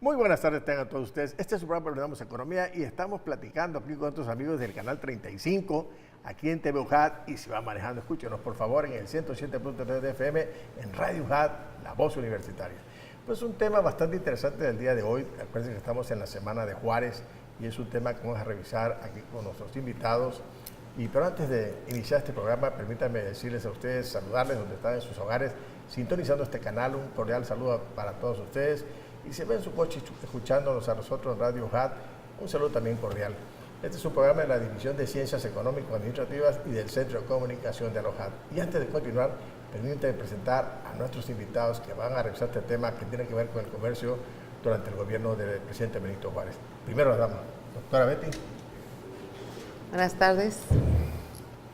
Muy buenas tardes tengan todos ustedes. Este es su programa Hablamos Economía y estamos platicando aquí con nuestros amigos del canal 35, aquí en TV UJAT. Y si va manejando, escúchenos por favor en el 107.3 de FM en Radio UJAT, la voz universitaria. Pues un tema bastante interesante del día de hoy. Acuérdense que estamos en la Semana de Juárez y es un tema que vamos a revisar aquí con nuestros invitados. Pero antes de iniciar este programa, permítanme decirles a ustedes, saludarles donde están en sus hogares, sintonizando este canal. Un cordial saludo para todos ustedes. Y si ven su coche escuchándonos a nosotros en Radio UJAT, un saludo también cordial. Este es un programa de la División de Ciencias Económico-Administrativas y del Centro de Comunicación de la UJAT. Y antes de continuar, permítanme presentar a nuestros invitados que van a revisar este tema que tiene que ver con el comercio durante el gobierno del presidente Benito Juárez. Primero la dama, doctora Betty. Buenas tardes.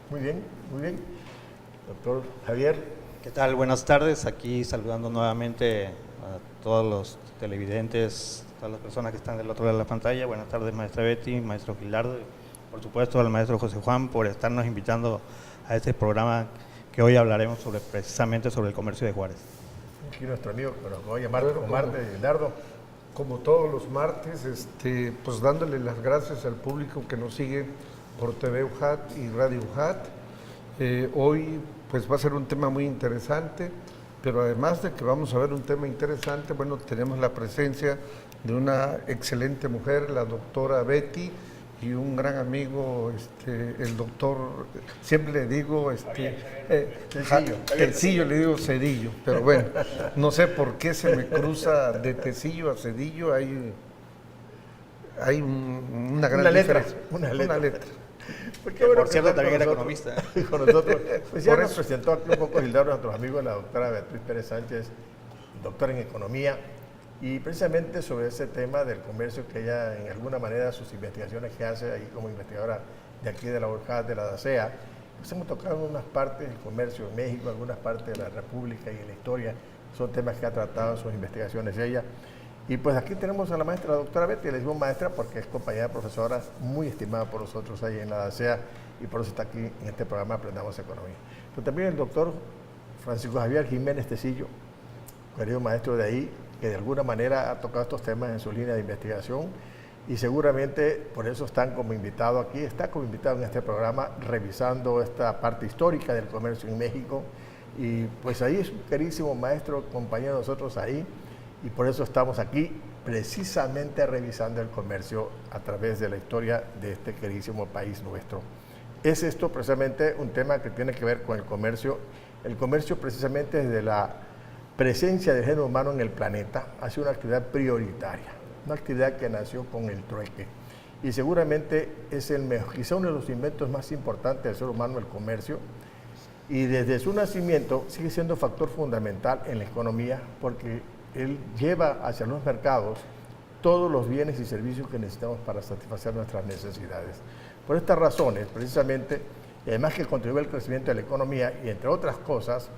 Muy bien, muy bien. Doctor Javier. ¿Qué tal? Buenas tardes. Aquí saludando nuevamente a todos los televidentes, a todas las personas que están del otro lado de la pantalla. Buenas tardes, maestra Betty, maestro Gilardo, y por supuesto al maestro José Juan por estarnos invitando a este programa que hoy hablaremos precisamente sobre el comercio de Juárez. Aquí nuestro amigo, que nos voy a llamar Omar de Gilardo. Como todos los martes, pues dándole las gracias al público que nos sigue por TV UJAT y Radio UJAT. Hoy pues va a ser un tema muy interesante, pero además de que vamos a ver un tema interesante, bueno, tenemos la presencia de una excelente mujer, la doctora Betty, y un gran amigo, el doctor, siempre le digo, Tecillo, le digo Cedillo, pero bueno, no sé por qué se me cruza de Tecillo a Cedillo, hay una gran diferencia. Una letra. Porque por cierto también era economista. Con nosotros. Pues ya nos presentó aquí un poco Gildardo a nuestros amigos, la doctora Beatriz Pérez Sánchez, doctora en Economía, y precisamente sobre ese tema del comercio que ella, en alguna manera, sus investigaciones que hace ahí como investigadora de aquí de la UJAT, de la DACEA, pues hemos tocado algunas partes del comercio en México, algunas partes de la República y en la historia, son temas que ha tratado en sus investigaciones ella. Y pues aquí tenemos a la maestra, la doctora Betty, le digo maestra porque es compañera profesora muy estimada por nosotros ahí en la DACEA y por eso está aquí en este programa Aprendamos Economía. Pero también el doctor Francisco Javier Jiménez Tecillo, querido maestro de ahí, que de alguna manera ha tocado estos temas en su línea de investigación y seguramente por eso están como invitado aquí, está como invitado en este programa revisando esta parte histórica del comercio en México y pues ahí es un queridísimo maestro, compañero de nosotros ahí y por eso estamos aquí precisamente revisando el comercio a través de la historia de este queridísimo país nuestro. Es esto precisamente un tema que tiene que ver con el comercio precisamente desde la presencia del género humano en el planeta ha sido una actividad prioritaria, una actividad que nació con el trueque y seguramente es quizá uno de los inventos más importantes del ser humano, el comercio, y desde su nacimiento sigue siendo factor fundamental en la economía porque él lleva hacia los mercados todos los bienes y servicios que necesitamos para satisfacer nuestras necesidades. Por estas razones, precisamente, y además que contribuye al crecimiento de la economía y entre otras cosas,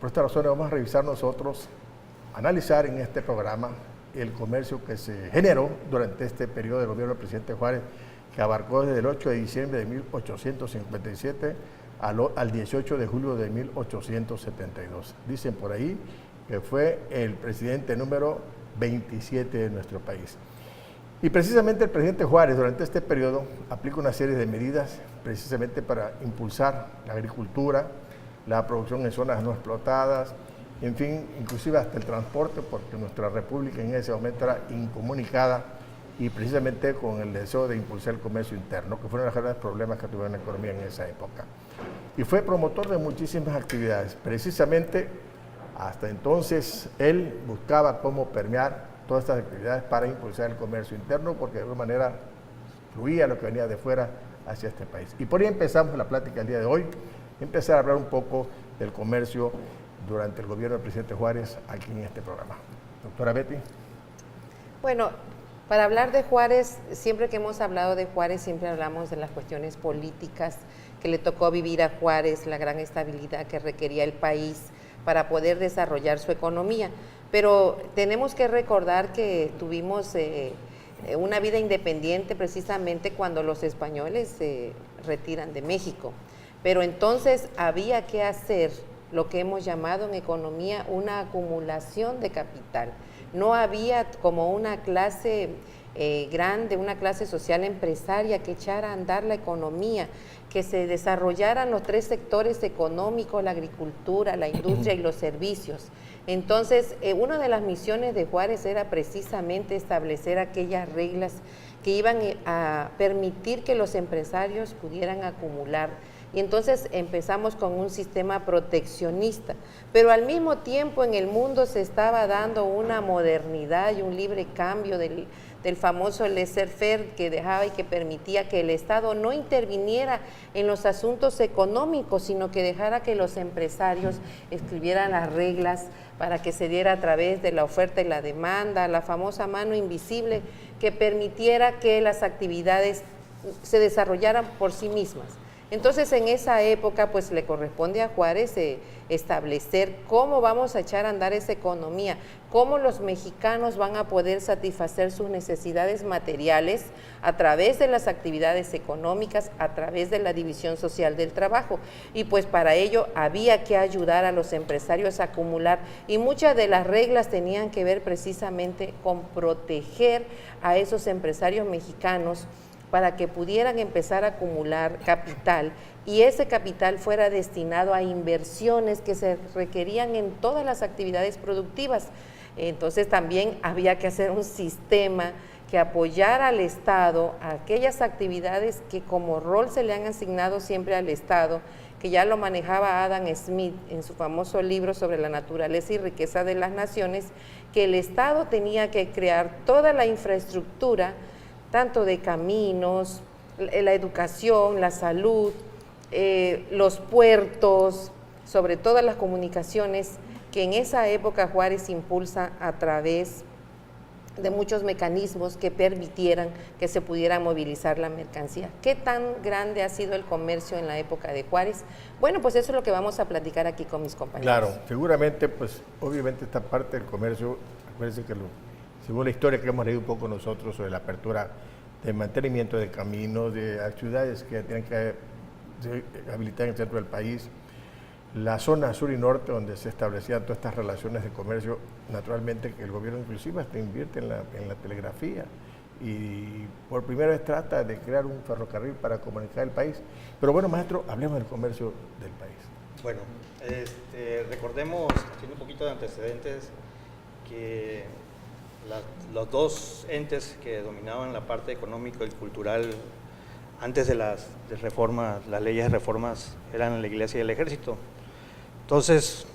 por estas razones vamos a revisar nosotros, analizar en este programa el comercio que se generó durante este periodo del gobierno del presidente Juárez, que abarcó desde el 8 de diciembre de 1857 al 18 de julio de 1872. Dicen por ahí que fue el presidente número 27 de nuestro país. Y precisamente el presidente Juárez durante este periodo aplica una serie de medidas precisamente para impulsar la agricultura, la producción en zonas no explotadas, en fin, inclusive hasta el transporte, porque nuestra república en ese momento era incomunicada y precisamente con el deseo de impulsar el comercio interno, que fueron los grandes problemas que tuvieron la economía en esa época. Y fue promotor de muchísimas actividades. Precisamente, hasta entonces, él buscaba cómo permear todas estas actividades para impulsar el comercio interno, porque de alguna manera fluía lo que venía de fuera hacia este país. Y por ahí empezamos la plática el día de hoy, empezar a hablar un poco del comercio durante el gobierno del presidente Juárez aquí en este programa. Doctora Betty. Bueno, para hablar de Juárez, siempre que hemos hablado de Juárez, siempre hablamos de las cuestiones políticas que le tocó vivir a Juárez, la gran estabilidad que requería el país para poder desarrollar su economía. Pero tenemos que recordar que tuvimos una vida independiente precisamente cuando los españoles se retiran de México. Pero entonces había que hacer lo que hemos llamado en economía una acumulación de capital. no había como una clase grande, una clase social empresaria que echara a andar la economía, que se desarrollaran los 3 sectores económicos, la agricultura, la industria y los servicios. Entonces, una de las misiones de Juárez era precisamente establecer aquellas reglas que iban a permitir que los empresarios pudieran acumular. Y entonces empezamos con un sistema proteccionista, pero al mismo tiempo en el mundo se estaba dando una modernidad y un libre cambio del famoso laissez-faire que dejaba y que permitía que el Estado no interviniera en los asuntos económicos, sino que dejara que los empresarios escribieran las reglas para que se diera a través de la oferta y la demanda, la famosa mano invisible que permitiera que las actividades se desarrollaran por sí mismas. Entonces, en esa época, pues le corresponde a Juárez establecer cómo vamos a echar a andar esa economía, cómo los mexicanos van a poder satisfacer sus necesidades materiales a través de las actividades económicas, a través de la división social del trabajo. Y pues para ello había que ayudar a los empresarios a acumular, y muchas de las reglas tenían que ver precisamente con proteger a esos empresarios mexicanos para que pudieran empezar a acumular capital y ese capital fuera destinado a inversiones que se requerían en todas las actividades productivas. Entonces también había que hacer un sistema que apoyara al Estado a aquellas actividades que como rol se le han asignado siempre al Estado, que ya lo manejaba Adam Smith en su famoso libro sobre la naturaleza y riqueza de las naciones, que el Estado tenía que crear toda la infraestructura, tanto de caminos, la educación, la salud, los puertos, sobre todo las comunicaciones, que en esa época Juárez impulsa a través de muchos mecanismos que permitieran que se pudiera movilizar la mercancía. ¿Qué tan grande ha sido el comercio en la época de Juárez? Bueno, pues eso es lo que vamos a platicar aquí con mis compañeros. Claro, seguramente, pues obviamente esta parte del comercio, acuérdense que según la historia que hemos leído un poco nosotros sobre la apertura de mantenimiento de caminos, de ciudades que tienen que habilitar en el centro del país, la zona sur y norte donde se establecían todas estas relaciones de comercio, naturalmente que el gobierno inclusive hasta invierte en la telegrafía y por primera vez trata de crear un ferrocarril para comunicar el país. Pero bueno, maestro, hablemos del comercio del país. Bueno, recordemos, haciendo un poquito de antecedentes, que los 2 entes que dominaban la parte económica y cultural antes de las reformas, las leyes de reformas, eran la Iglesia y el Ejército. Entonces,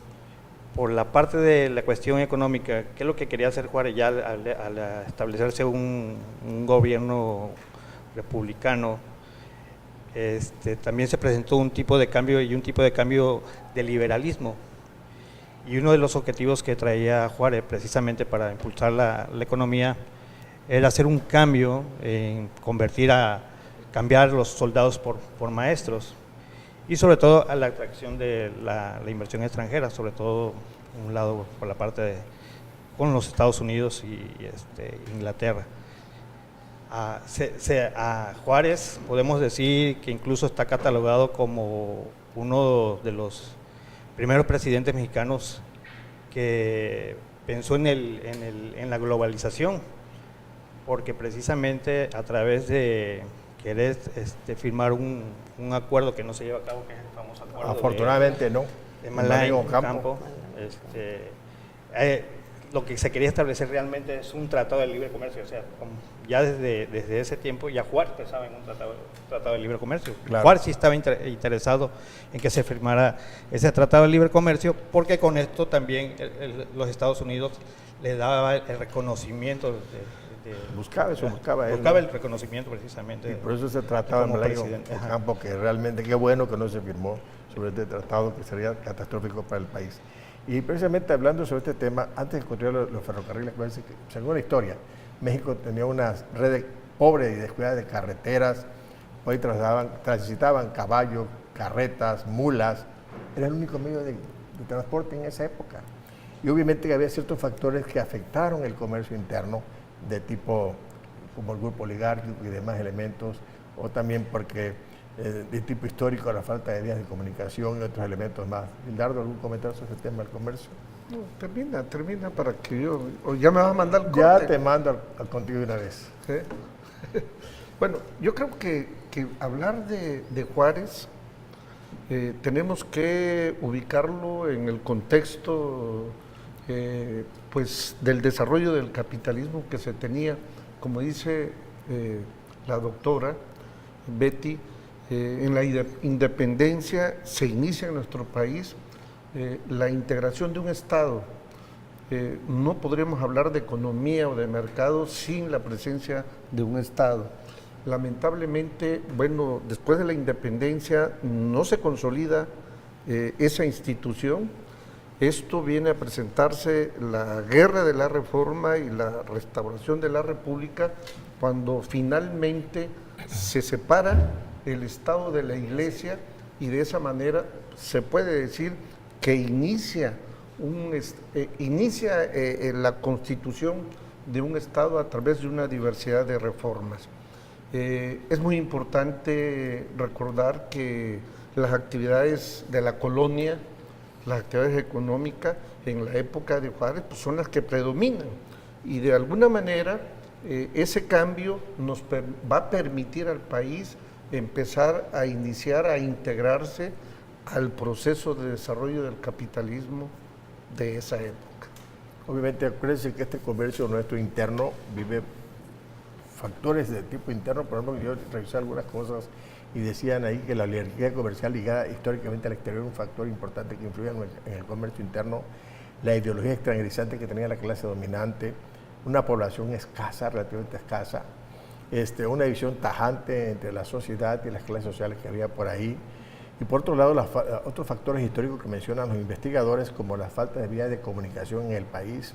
por la parte de la cuestión económica, ¿qué es lo que quería hacer Juárez ya al establecerse un gobierno republicano? También se presentó un tipo de cambio de liberalismo. Y uno de los objetivos que traía Juárez precisamente para impulsar la economía era hacer un cambio en cambiar los soldados por maestros y sobre todo a la atracción de la inversión extranjera, sobre todo un lado por la parte con los Estados Unidos y Inglaterra. A Juárez podemos decir que incluso está catalogado como uno de los primeros presidentes mexicanos que pensó en la globalización, porque precisamente a través de querer firmar un acuerdo que no se lleva a cabo, que es el famoso acuerdo afortunadamente de Malay Ocampo, lo que se quería establecer realmente es un tratado de libre comercio, o sea, ya desde ese tiempo ya Juárez pensaba en un tratado de libre comercio. Claro. Juárez sí estaba interesado en que se firmara ese tratado de libre comercio, porque con esto también los Estados Unidos le daba el reconocimiento buscaba el reconocimiento precisamente. Y por eso se trataba de Ocampo, que realmente qué bueno que no se firmó sobre este tratado que sería catastrófico para el país. Y precisamente hablando sobre este tema, antes de construir los ferrocarriles, según la historia, México tenía una red pobre y descuidada de carreteras, hoy transitaban caballos, carretas, mulas, era el único medio de transporte en esa época. Y obviamente había ciertos factores que afectaron el comercio interno, de tipo como el grupo oligárquico y demás elementos, o también porque de tipo histórico la falta de vías de comunicación y otros elementos más. Gildardo, ¿algún comentario sobre el tema del comercio? No, termina para que yo... ¿O ya me vas a mandar el corte? Ya te mando contigo de una vez. ¿Sí? Bueno, yo creo que hablar de Juárez tenemos que ubicarlo en el contexto pues del desarrollo del capitalismo que se tenía, como dice la doctora Betty, en la independencia se inicia en nuestro país la integración de un Estado. No podríamos hablar de economía o de mercado sin la presencia de un Estado. Lamentablemente, bueno, después de la independencia no se consolida esa institución. Esto viene a presentarse la guerra de la reforma y la restauración de la república cuando finalmente se separa el Estado de la Iglesia y de esa manera se puede decir que inicia la constitución de un Estado a través de una diversidad de reformas. Es muy importante recordar que las actividades de la colonia, las actividades económicas en la época de Juárez pues son las que predominan y de alguna manera ese cambio nos va a permitir al país empezar a iniciar a integrarse al proceso de desarrollo del capitalismo de esa época. Obviamente, acuérdense que este comercio nuestro interno vive factores de tipo interno. Por ejemplo, yo revisé algunas cosas y decían ahí que la oligarquía comercial ligada históricamente al exterior es un factor importante que influye en el comercio interno, la ideología extranjerizante que tenía la clase dominante, una población escasa, relativamente escasa, una división tajante entre la sociedad y las clases sociales que había por ahí. Y por otro lado, otros factores históricos que mencionan los investigadores, como la falta de vías de comunicación en el país,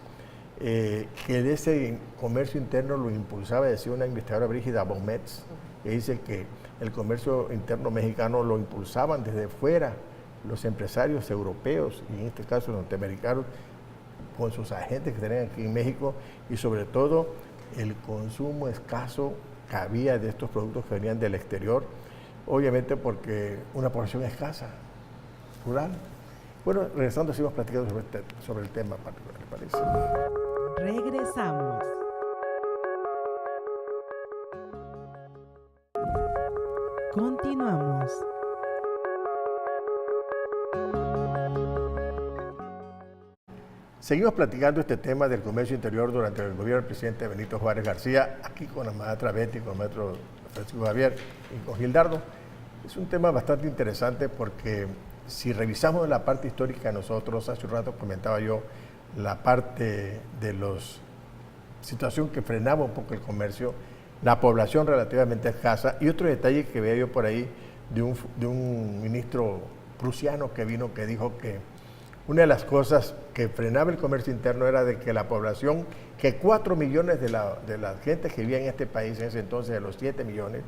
que de ese comercio interno lo impulsaba, decía una investigadora, Brígida Baumets, que dice que el comercio interno mexicano lo impulsaban desde fuera los empresarios europeos, y en este caso los norteamericanos, con sus agentes que tenían aquí en México, y sobre todo el consumo escaso que había de estos productos que venían del exterior, obviamente porque una población escasa, rural. Bueno, regresando, seguimos platicando sobre el tema, ¿le parece? Regresamos. Continuamos. Seguimos platicando este tema del comercio interior durante el gobierno del presidente Benito Juárez García, aquí con la maestra Betty, con el maestro Francisco Javier y con Gildardo. Es un tema bastante interesante porque si revisamos la parte histórica nosotros, hace un rato comentaba yo la parte de la situación que frenaba un poco el comercio, la población relativamente escasa, y otro detalle que veía yo por ahí de un ministro prusiano que vino, que dijo que una de las cosas que frenaba el comercio interno era de que la población, que 4 millones de la gente que vivía en este país en ese entonces, de los 7 millones,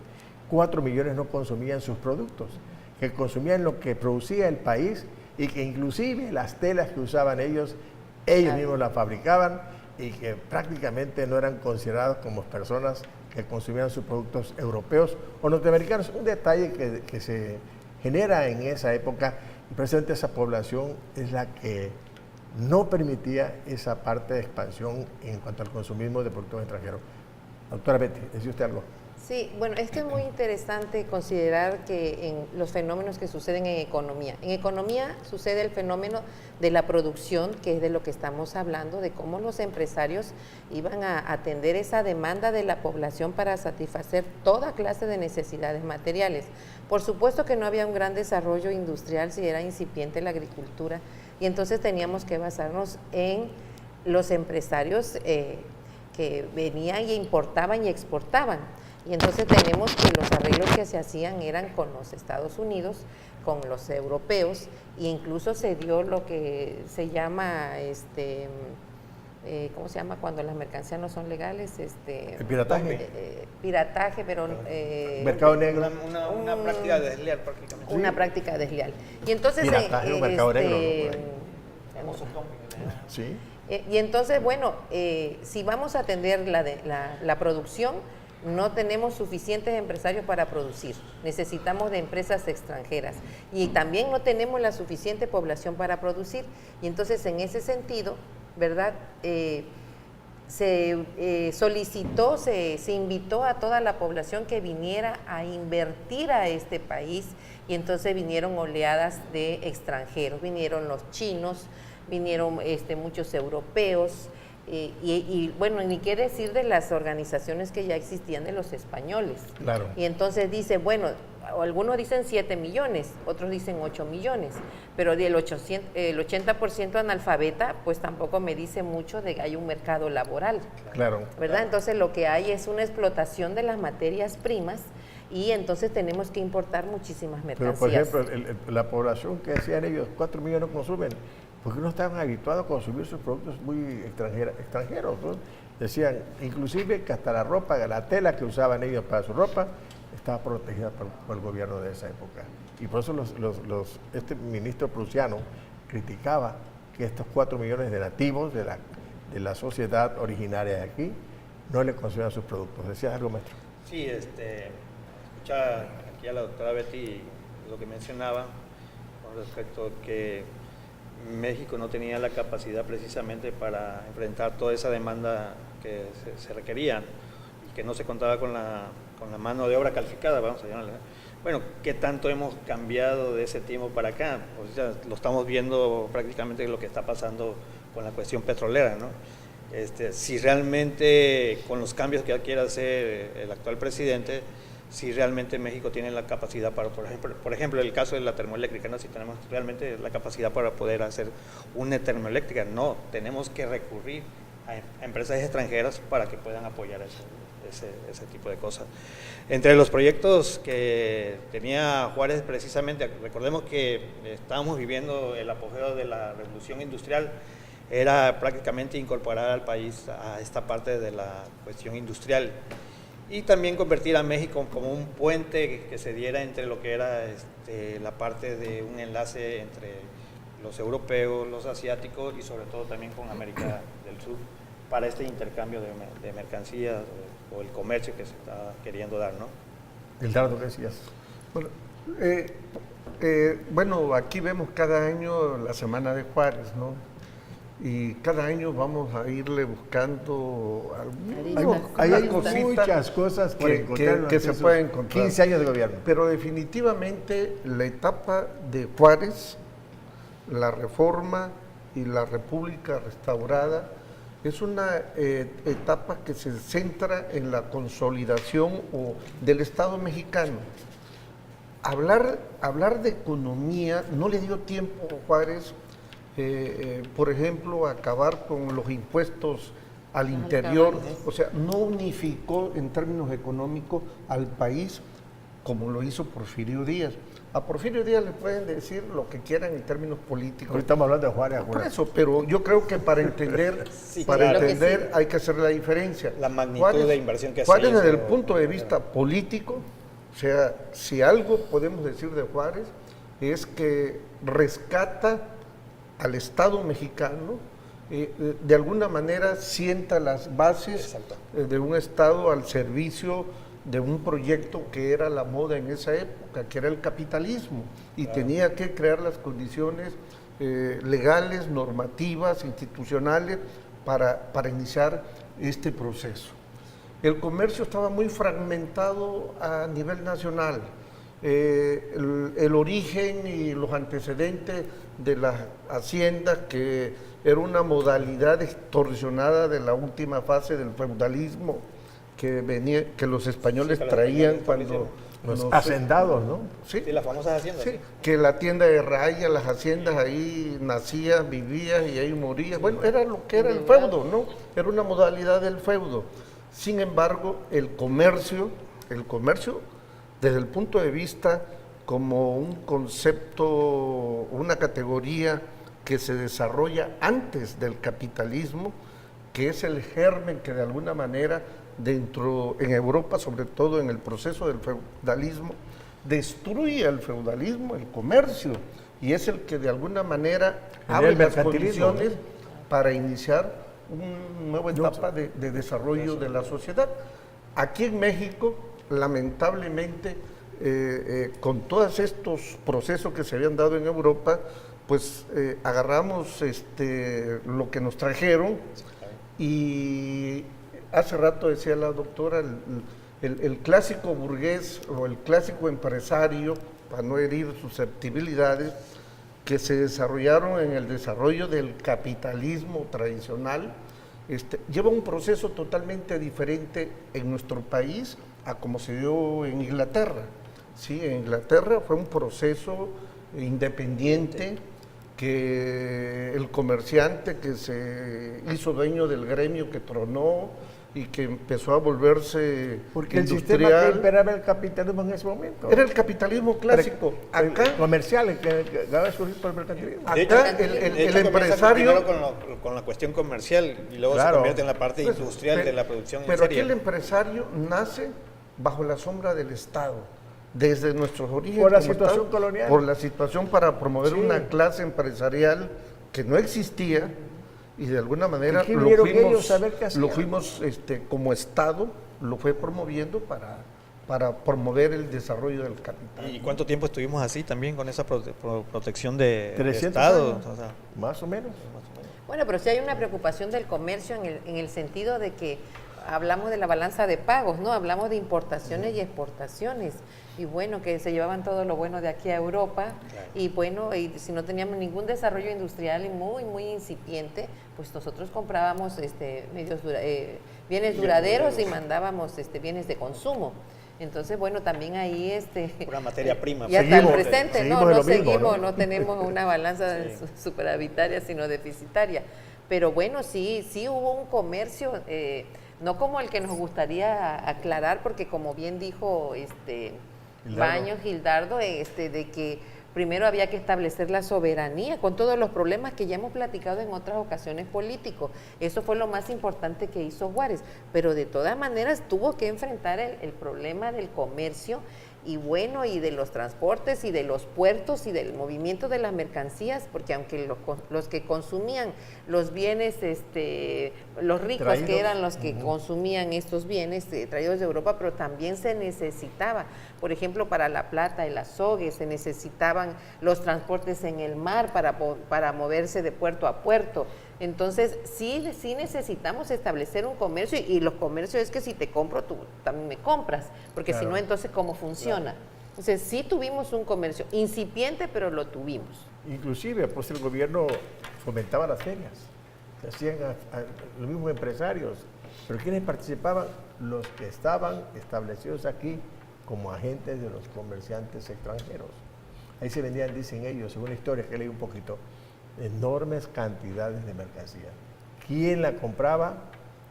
4 millones no consumían sus productos, que consumían lo que producía el país y que inclusive las telas que usaban ellos mismos las fabricaban y que prácticamente no eran considerados como personas que consumían sus productos europeos o norteamericanos. Un detalle que se genera en esa época, y precisamente esa población es la que no permitía esa parte de expansión en cuanto al consumismo de productos extranjeros. Doctora Betty, ¿decía usted algo? Sí, bueno, es que es muy interesante considerar que en los fenómenos que suceden en economía sucede el fenómeno de la producción, que es de lo que estamos hablando, de cómo los empresarios iban a atender esa demanda de la población para satisfacer toda clase de necesidades materiales. Por supuesto que no había un gran desarrollo industrial si era incipiente la agricultura, y entonces teníamos que basarnos en los empresarios que venían y importaban y exportaban. Y entonces tenemos que los arreglos que se hacían eran con los Estados Unidos, con los europeos, e incluso se dio lo que se llama, ¿cómo se llama cuando las mercancías no son legales? El pirataje. Pirataje, pero... mercado negro. Una práctica desleal prácticamente. Una práctica desleal. Y entonces... Pirataje o mercado negro, ¿no? Sí. Y entonces, bueno, si vamos a atender la producción, no tenemos suficientes empresarios para producir, necesitamos de empresas extranjeras y también no tenemos la suficiente población para producir. Y entonces en ese sentido, ¿verdad? Se solicitó, se invitó a toda la población que viniera a invertir a este país y entonces vinieron oleadas de extranjeros, vinieron los chinos, vinieron muchos europeos y bueno, ni quiere decir de las organizaciones que ya existían de los españoles. Claro. Y entonces dice, bueno, algunos dicen 7 millones, otros dicen 8 millones, pero el 80% analfabeta, pues tampoco me dice mucho de que hay un mercado laboral. Claro. ¿Verdad? Entonces lo que hay es una explotación de las materias primas y entonces tenemos que importar muchísimas mercancías. Pero, por ejemplo, la población que decían ellos, 4 millones consumen, porque no estaban habituados a consumir sus productos muy extranjeros, ¿no? Decían, inclusive que hasta la ropa, la tela que usaban ellos para su ropa, estaba protegida por el gobierno de esa época. Y por eso este ministro prusiano criticaba que estos 4 millones de nativos de la sociedad originaria de aquí no le consumían sus productos. ¿Decías algo, maestro? Sí, escuchaba aquí a la doctora Betty lo que mencionaba con respecto a que México no tenía la capacidad precisamente para enfrentar toda esa demanda que se requería y que no se contaba con la mano de obra calificada, vamos a llamarla. Bueno, ¿qué tanto hemos cambiado de ese tiempo para acá? O sea, lo estamos viendo prácticamente lo que está pasando con la cuestión petrolera, ¿no? Si realmente con los cambios que quiere hacer el actual presidente, si realmente México tiene la capacidad para, por ejemplo, el caso de la termoeléctrica, ¿no? Si tenemos realmente la capacidad para poder hacer una termoeléctrica, no, tenemos que recurrir a empresas extranjeras para que puedan apoyar ese tipo de cosas. Entre los proyectos que tenía Juárez precisamente, recordemos que estábamos viviendo el apogeo de la revolución industrial, era prácticamente incorporar al país a esta parte de la cuestión industrial y también convertir a México como un puente que se diera entre lo que era la parte de un enlace entre los europeos, los asiáticos y sobre todo también con América del Sur para este intercambio de mercancías o el comercio que se está queriendo dar, ¿no? Hildardo, ¿qué decías? Bueno, aquí vemos cada año la Semana de Juárez, ¿no? Y cada año vamos a irle buscando hay muchas cosas que se pueden encontrar. 15 años de gobierno. Pero definitivamente la etapa de Juárez, la reforma y la República restaurada, es una etapa que se centra en la consolidación del Estado mexicano. Hablar de economía no le dio tiempo a Juárez, por ejemplo, a acabar con los impuestos al interior, o sea, no unificó en términos económicos al país como lo hizo Porfirio Díaz. A Porfirio Díaz le pueden decir lo que quieran en términos políticos. Ahorita estamos hablando de Juárez. Por eso, pero yo creo que para entender, hay que hacer la diferencia. La magnitud de inversión que Juárez desde el punto de vista político, o sea, si algo podemos decir de Juárez, es que rescata al Estado mexicano, de alguna manera sienta las bases de un Estado al servicio de un proyecto que era la moda en esa época, que era el capitalismo, y tenía que crear las condiciones legales, normativas, institucionales para iniciar este proceso. El comercio estaba muy fragmentado a nivel nacional. El origen y los antecedentes de las haciendas, que era una modalidad extorsionada de la última fase del feudalismo que los españoles traían cuando... Los hacendados, ¿no? Sí, las famosas haciendas. Sí, que la tienda de raya, las haciendas, ahí nacías, vivías y ahí morías. Bueno, era lo que era el feudo, ¿no? Era una modalidad del feudo. Sin embargo, el comercio, desde el punto de vista como un concepto, una categoría que se desarrolla antes del capitalismo, que es el germen que de alguna manera en Europa, sobre todo en el proceso del feudalismo, destruye el feudalismo, el comercio, y es el que de alguna manera abre las condiciones para iniciar una nueva etapa de desarrollo de la sociedad. Aquí en México, lamentablemente, con todos estos procesos que se habían dado en Europa, pues agarramos lo que nos trajeron y hace rato decía la doctora, el clásico burgués o el clásico empresario, para no herir susceptibilidades, que se desarrollaron en el desarrollo del capitalismo tradicional, lleva un proceso totalmente diferente en nuestro país a como se dio en Inglaterra. Sí, en Inglaterra fue un proceso independiente, que el comerciante que se hizo dueño del gremio que tronó y que empezó a volverse porque industrial. el sistema que imperaba el capitalismo en ese momento Era el capitalismo clásico. el comercial, el que acaba de surgir por el mercantilismo. Acá De hecho, el comienza empresario... primero con la cuestión comercial y luego Claro. se convierte en la parte Pues, industrial de la producción en pero aquí serie. el empresario nace bajo la sombra del Estado, desde nuestros orígenes. Por la como situación Estado, colonial. Por la situación para promover Sí. una clase empresarial que no existía y de alguna manera ¿Y qué vieron ellos a ver qué lo hacían? fuimos como Estado, lo fue promoviendo para promover el desarrollo del capital. ¿Y cuánto tiempo estuvimos así también con esa protección de 300 Estado? años. O sea, Más o menos. Bueno, pero sí hay una preocupación del comercio en el sentido de que hablamos de la balanza de pagos, ¿no? Hablamos de importaciones y exportaciones. Y bueno, que se llevaban todo lo bueno de aquí a Europa. Claro. Y bueno, y si no teníamos ningún desarrollo industrial y muy, muy incipiente, pues nosotros comprábamos bienes duraderos y mandábamos bienes de consumo. Entonces, bueno, también ahí pura materia prima. y hasta el Seguimos- presente, seguimos no en lo mismo, seguimos, ¿no? no tenemos una balanza Sí. superavitaria, sino deficitaria. Pero bueno, sí hubo un comercio, no como el que nos gustaría aclarar, porque como bien dijo Baños Gildardo, de que primero había que establecer la soberanía, con todos los problemas que ya hemos platicado en otras ocasiones políticos. Eso fue lo más importante que hizo Juárez, pero de todas maneras tuvo que enfrentar el problema del comercio y bueno, y de los transportes y de los puertos y del movimiento de las mercancías, porque aunque los que consumían los bienes, los ricos Traídos. que eran los que consumían estos bienes traídos de Europa, pero también se necesitaba, por ejemplo, para la plata, el azogue, se necesitaban los transportes en el mar para moverse de puerto a puerto. Entonces, sí necesitamos establecer un comercio y los comercios es que si te compro, tú también me compras, porque Claro. si no, entonces, ¿cómo funciona? Entonces, sí tuvimos un comercio incipiente, pero lo tuvimos. Inclusive, pues el gobierno fomentaba las ferias, se hacían los mismos empresarios, pero ¿quiénes participaban? Los que estaban establecidos aquí como agentes de los comerciantes extranjeros. Ahí se vendían, dicen ellos, según la historia que leí un poquito, enormes cantidades de mercancía. ¿Quién la compraba?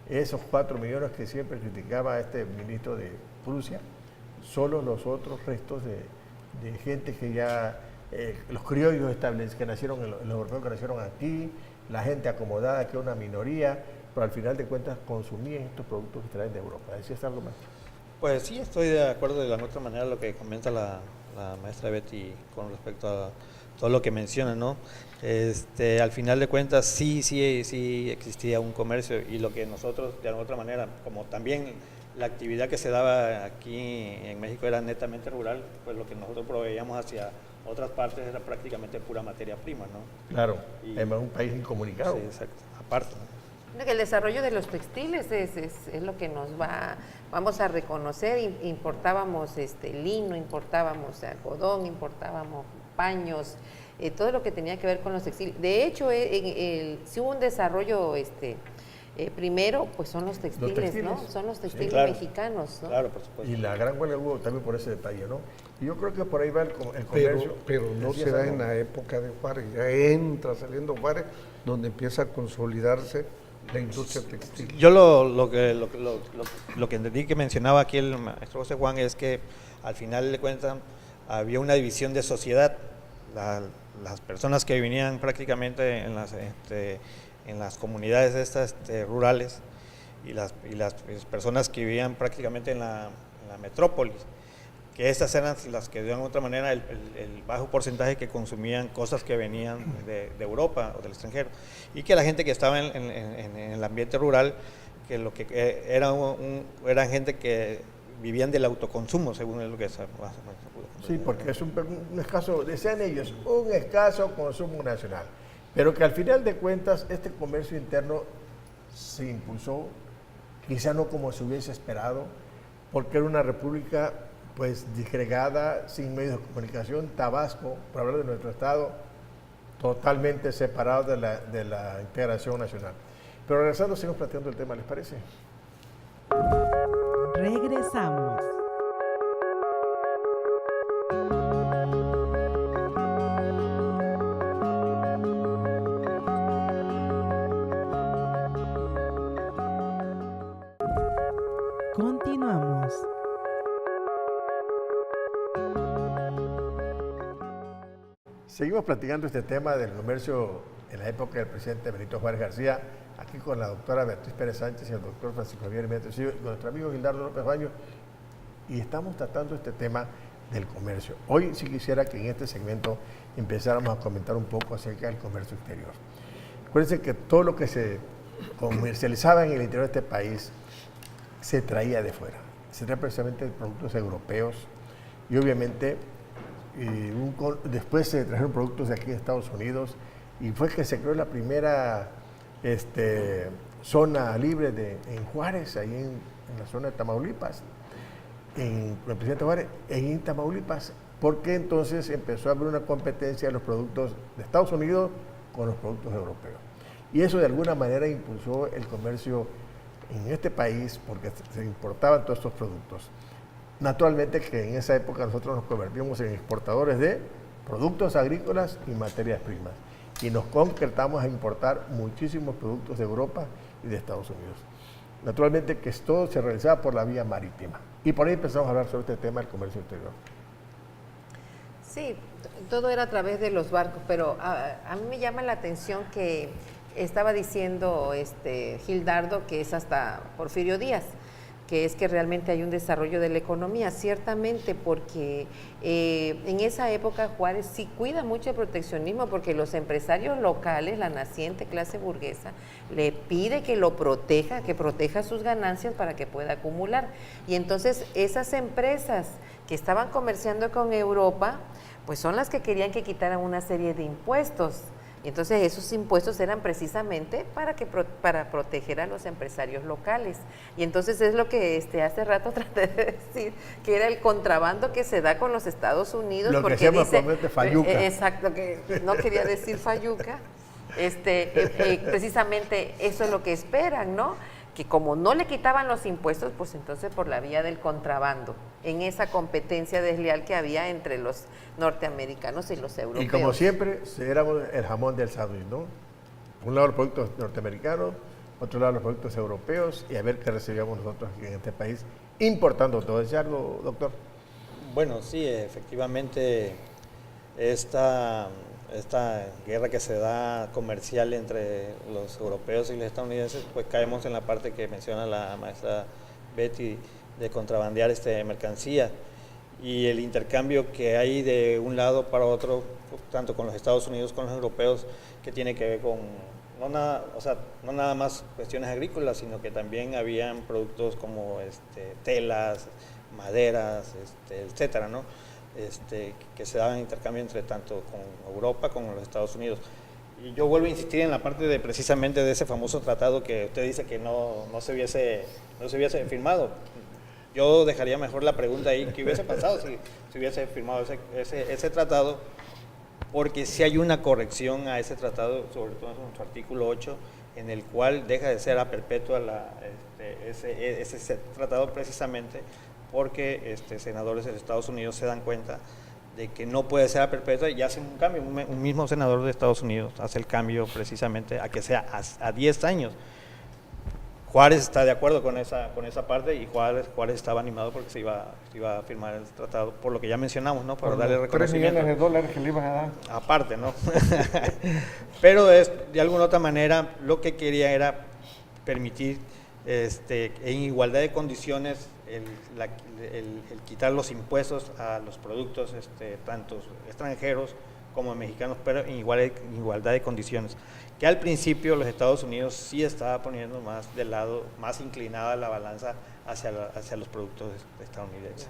Esos 4 millones que siempre criticaba este ministro de Prusia, solo los otros restos de gente que ya, los criollos que nacieron, los europeos que nacieron aquí, la gente acomodada, que era una minoría, pero al final de cuentas consumían estos productos que traen de Europa. ¿Decías algo más? Pues sí, estoy de acuerdo de la otra manera lo que comenta la maestra Betty con respecto a todo lo que menciona, ¿no? Al final de cuentas sí existía un comercio y lo que nosotros de alguna otra manera, como también la actividad que se daba aquí en México era netamente rural, pues lo que nosotros proveíamos hacia otras partes era prácticamente pura materia prima, ¿no? Claro, Y- además un país incomunicado. Sí, exacto, aparte, ¿no? El desarrollo de los textiles es lo que vamos a reconocer. Importábamos lino, importábamos algodón, importábamos paños, todo lo que tenía que ver con los textiles. De hecho, si hubo un desarrollo primero, pues son los textiles, ¿no? textiles. Son los textiles claro. mexicanos, ¿no? Claro, por supuesto. Y la gran huelga hubo también por ese detalle, ¿no? Y yo creo que por ahí va el Pero, comercio. pero no Decías se da algo. en la época de Juárez, ya entra saliendo Juárez, donde empieza a consolidarse la industria textil. Yo lo que entendí que mencionaba aquí el maestro José Juan es que al final de cuentas había una división de sociedad. Las personas que vivían prácticamente en las comunidades estas rurales y las personas que vivían prácticamente en la metrópolis, que estas eran las que de alguna otra manera el bajo porcentaje que consumían cosas que venían de Europa o del extranjero, y que la gente que estaba en el ambiente rural, eran gente que vivían del autoconsumo, según lo que se Sí, porque es un escaso, decían ellos, un escaso consumo nacional. Pero que al final de cuentas este comercio interno se impulsó, quizá no como se hubiese esperado, porque era una república pues disgregada, sin medios de comunicación, Tabasco, por hablar de nuestro estado, totalmente separado de la integración nacional. Pero regresando, seguimos planteando el tema, ¿les parece? Regresamos. Continuamos. Seguimos platicando este tema del comercio en la época del presidente Benito Juárez García, aquí con la doctora Beatriz Pérez Sánchez y el doctor Francisco Javier Méndez y con nuestro amigo Gildardo López Baño, y estamos tratando este tema del comercio. Hoy sí quisiera que en este segmento empezáramos a comentar un poco acerca del comercio exterior. Acuérdense que todo lo que se comercializaba en el interior de este país se traía de fuera, se traía precisamente de productos europeos y obviamente después se trajeron productos de aquí de Estados Unidos y fue que se creó la primera zona libre en Juárez, ahí en la zona de Tamaulipas, con el presidente Juárez, en Tamaulipas, porque entonces empezó a haber una competencia de los productos de Estados Unidos con los productos europeos. Y eso de alguna manera impulsó el comercio en este país porque se importaban todos estos productos. Naturalmente que en esa época nosotros nos convertimos en exportadores de productos agrícolas y materias primas. Y nos concretamos a importar muchísimos productos de Europa y de Estados Unidos. Naturalmente que todo se realizaba por la vía marítima. Y por ahí empezamos a hablar sobre este tema del comercio exterior. Sí, todo era a través de los barcos, pero a mí me llama la atención que estaba diciendo Gildardo que es hasta Porfirio Díaz, que es que realmente hay un desarrollo de la economía, ciertamente, porque en esa época Juárez sí cuida mucho el proteccionismo, porque los empresarios locales, la naciente clase burguesa, le pide que lo proteja, que proteja sus ganancias para que pueda acumular. Y entonces esas empresas que estaban comerciando con Europa, pues son las que querían que quitaran una serie de impuestos. Y entonces esos impuestos eran precisamente para proteger a los empresarios locales. Y entonces es lo que hace rato traté de decir, que era el contrabando que se da con los Estados Unidos. Lo porque que se llama dice, fayuca. Exacto, que no quería decir fayuca. Precisamente eso es lo que esperan, ¿no? Que como no le quitaban los impuestos, pues entonces por la vía del contrabando, en esa competencia desleal que había entre los norteamericanos y los europeos. Y como siempre, éramos el jamón del sándwich, ¿no? Un lado los productos norteamericanos, otro lado los productos europeos, y a ver qué recibíamos nosotros aquí en este país, importando todo. ¿Decía algo, doctor? Bueno, sí, efectivamente, esta guerra que se da comercial entre los europeos y los estadounidenses, pues caemos en la parte que menciona la maestra Betty, de contrabandear mercancía, y el intercambio que hay de un lado para otro, tanto con los Estados Unidos como con los europeos, que tiene que ver con no nada más cuestiones agrícolas, sino que también habían productos como telas, maderas, etcétera, ¿no? Que se daban intercambio entre tanto con Europa como con los Estados Unidos. Y yo vuelvo a insistir en la parte precisamente de ese famoso tratado que usted dice que no se hubiese firmado. Yo dejaría mejor la pregunta ahí, ¿qué hubiese pasado si hubiese firmado ese tratado? Porque sí hay una corrección a ese tratado, sobre todo en su artículo 8, en el cual deja de ser a perpetua ese tratado, precisamente porque senadores de Estados Unidos se dan cuenta de que no puede ser a perpetua y hacen un cambio. Un mismo senador de Estados Unidos hace el cambio precisamente a que sea a 10 años. Juárez está de acuerdo con esa parte, y Juárez estaba animado porque se iba a firmar el tratado, por lo que ya mencionamos, ¿no? Para darle reconocimiento. $3 millones que le iban a dar. Aparte, ¿no? Pero de alguna otra manera lo que quería era permitir en igualdad de condiciones el quitar los impuestos a los productos tanto extranjeros como mexicanos, pero en igualdad de condiciones. que al principio los Estados Unidos sí estaba poniendo más del lado, más inclinada la balanza hacia los productos estadounidenses.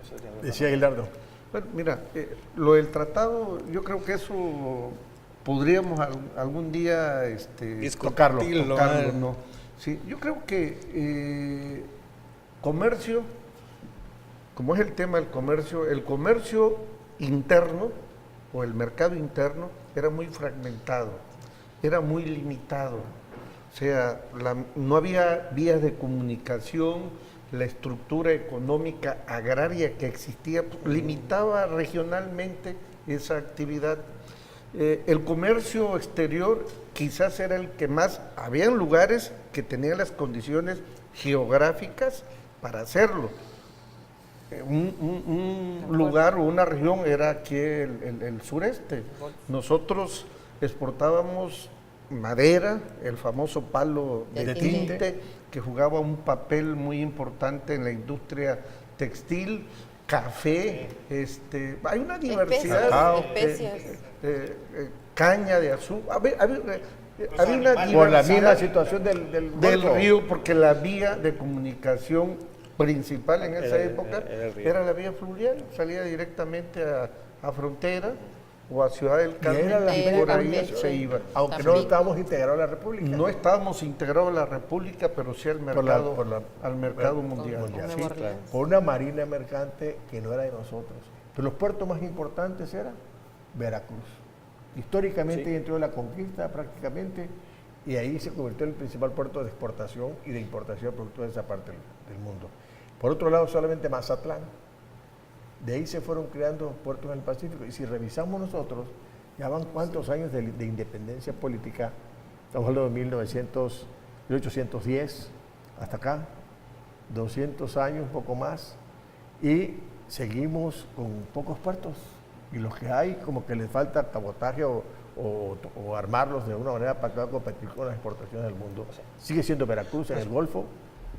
Eso es de alguna Decía manera. Gilardo. Bueno, mira, lo del tratado, yo creo que eso podríamos algún día Discutirlo, tocarlo, ¿no? Sí, yo creo que comercio, como es el tema del comercio, el comercio interno o el mercado interno era muy fragmentado, era muy limitado. O sea, no había vías de comunicación, la estructura económica agraria que existía limitaba regionalmente esa actividad. El comercio exterior quizás era el que más, habían lugares que tenían las condiciones geográficas para hacerlo. Un lugar o una región era aquí el sureste. Nosotros exportábamos madera, el famoso palo de tinte, que jugaba un papel muy importante en la industria textil, café, hay una diversidad, especias. caña de azúcar, había una diversidad Por la misma situación del Golfo. río, porque la vía de comunicación principal en esa época era el río. era la vía fluvial, salía directamente a Frontera o a Ciudad del Y era la Carmen, y por ahí Campeche. se iba. Aunque no Tampico. estábamos integrados a la República. No estábamos integrados a la República, pero sí al mercado, al mercado mundial. mundial. Sí, Nueva Orleans. Con una marina mercante que no era de nosotros. Pero los puertos más importantes eran Veracruz. Históricamente y dentro de la conquista prácticamente, y ahí se convirtió en el principal puerto de exportación y de importación de productos de esa parte del mundo. Por otro lado, solamente Mazatlán. De ahí se fueron creando puertos en el Pacífico. Y si revisamos nosotros, ya van cuántos años de independencia política, estamos hablando de 1810 hasta acá, 200 años, un poco más, y seguimos con pocos puertos. Y los que hay, como que les falta cabotaje o armarlos de alguna manera para que puedan competir con las exportaciones del mundo. Sigue siendo Veracruz en el Golfo.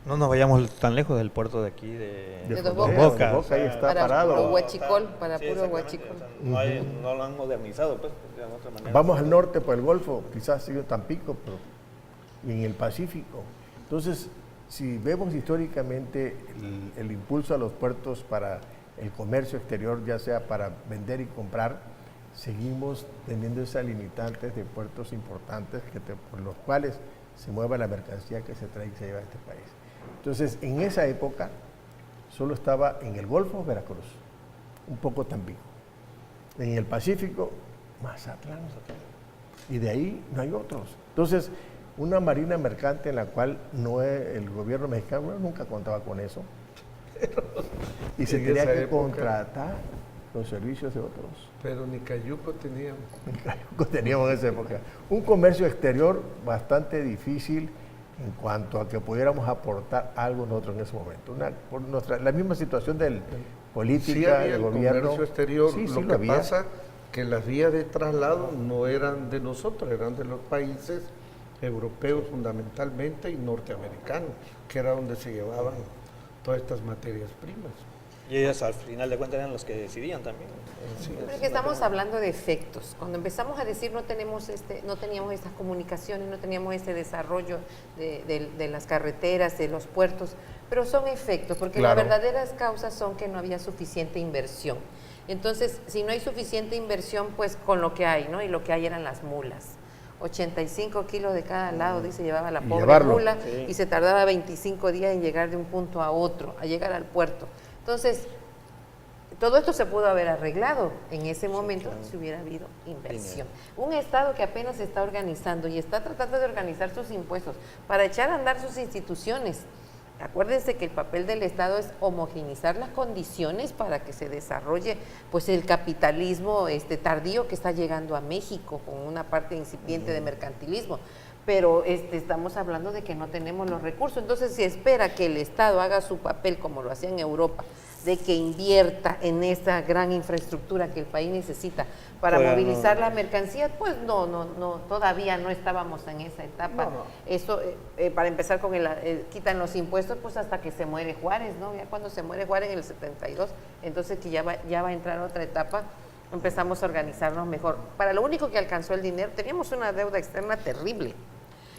No nos vayamos tan lejos del puerto de aquí, de Dos Frontera, Bocas. de Boca, ahí está Para parado. puro huachicol, para Sí, puro exactamente, huachicol. o sea, no lo han modernizado, pues, de otra manera. Vamos al norte por el Golfo, quizás sigue Tampico, pero y en el Pacífico. Entonces, si vemos históricamente el impulso a los puertos para el comercio exterior, ya sea para vender y comprar, seguimos teniendo esas limitantes de puertos importantes por los cuales se mueva la mercancía que se trae y se lleva a este país. Entonces, en esa época, solo estaba en el Golfo Veracruz, un poco Tampico. En el Pacífico, Mazatlán. Y de ahí no hay otros. Entonces, una marina mercante en la cual el gobierno mexicano nunca contaba con eso. Y se En tenía esa que época. contratar los servicios de otros. Pero ni Cayuco teníamos. Teníamos en esa época. Un comercio exterior bastante difícil en cuanto a que pudiéramos aportar algo nosotros en ese momento. La misma situación del política, Sí había del el gobierno. comercio exterior, Sí, lo sí que había. pasa que las vías de traslado no eran de nosotros, eran de los países europeos fundamentalmente y norteamericanos, que era donde se llevaban todas estas materias primas. Y ellos al final de cuentas eran los que decidían también. Pero es que estamos hablando de efectos. Cuando empezamos a decir no teníamos estas comunicaciones, no teníamos este desarrollo de las carreteras, de los puertos, pero son efectos, porque Claro. las verdaderas causas son que no había suficiente inversión. Entonces, si no hay suficiente inversión, pues con lo que hay, ¿no? Y lo que hay eran las mulas. 85 kilos de cada lado, dice, llevaba la Y pobre llevarlo. mula, Sí. y se tardaba 25 días en llegar de un punto a otro, a llegar al puerto. Entonces, todo esto se pudo haber arreglado en ese momento si hubiera habido inversión. Un Estado que apenas se está organizando y está tratando de organizar sus impuestos para echar a andar sus instituciones. Acuérdense que el papel del Estado es homogeneizar las condiciones para que se desarrolle pues el capitalismo tardío que está llegando a México con una parte incipiente de mercantilismo. Pero estamos hablando de que no tenemos los recursos. Entonces, si espera que el Estado haga su papel como lo hacía en Europa, de que invierta en esa gran infraestructura que el país necesita para Pues, movilizar no. la mercancía, pues no, todavía no estábamos en esa etapa. Eso, para empezar con quitan los impuestos, pues hasta que se muere Juárez, ¿no? Ya cuando se muere Juárez en el 72, entonces que ya va a entrar otra etapa empezamos a organizarnos mejor. Para lo único que alcanzó el dinero, teníamos una deuda externa terrible.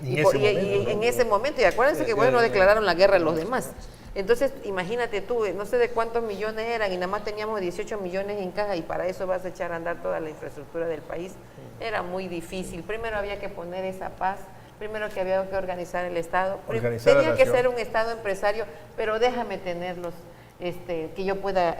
En ese momento, y acuérdense que bueno, declararon la guerra a los demás. Entonces, imagínate tú, no sé de cuántos millones eran y nada más teníamos 18 millones en caja y para eso vas a echar a andar toda la infraestructura del país. Era muy difícil. Primero había que poner esa paz, primero que había que organizar el Estado. Tenía que ser un Estado empresario, pero déjame tenerlos, que yo pueda